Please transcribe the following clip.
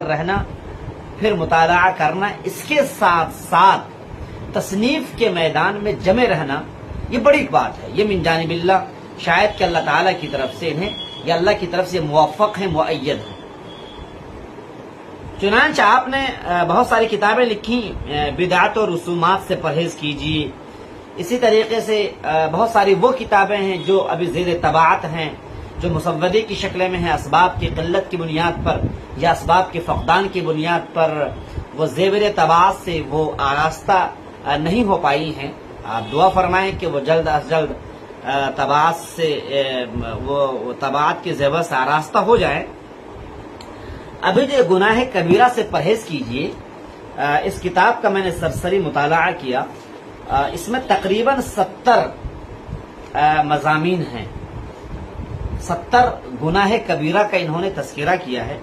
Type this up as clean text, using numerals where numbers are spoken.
رہنا، پھر مطالعہ کرنا، اس کے ساتھ ساتھ تصنیف کے میدان میں جمے رہنا، یہ بڑی بات ہے۔ یہ من جانب اللہ، شاید کہ اللہ تعالیٰ کی طرف سے انہیں یا اللہ کی طرف سے موفق ہیں، مؤید ہیں۔ چنانچہ آپ نے بہت ساری کتابیں لکھی، بدعت و رسومات سے پرہیز کیجیے۔ اسی طریقے سے بہت ساری وہ کتابیں ہیں جو ابھی زیر طباعت ہیں، جو مسودے کی شکل میں ہیں، اسباب کی قلت کی بنیاد پر یا اسباب کے فقدان کی بنیاد پر وہ زیر طباعت سے وہ آراستہ نہیں ہو پائی ہیں۔ آپ دعا فرمائیں کہ وہ جلد از جلد طباعت سے وہ طباعت کے زیور سے آراستہ ہو جائیں۔ ابھی جو گناہ کبیرہ سے پرہیز کیجیے، اس کتاب کا میں نے سرسری مطالعہ کیا، اس میں تقریباً 70 مضامین ہیں، 70 گناہ کبیرہ کا انہوں نے تذکرہ کیا ہے۔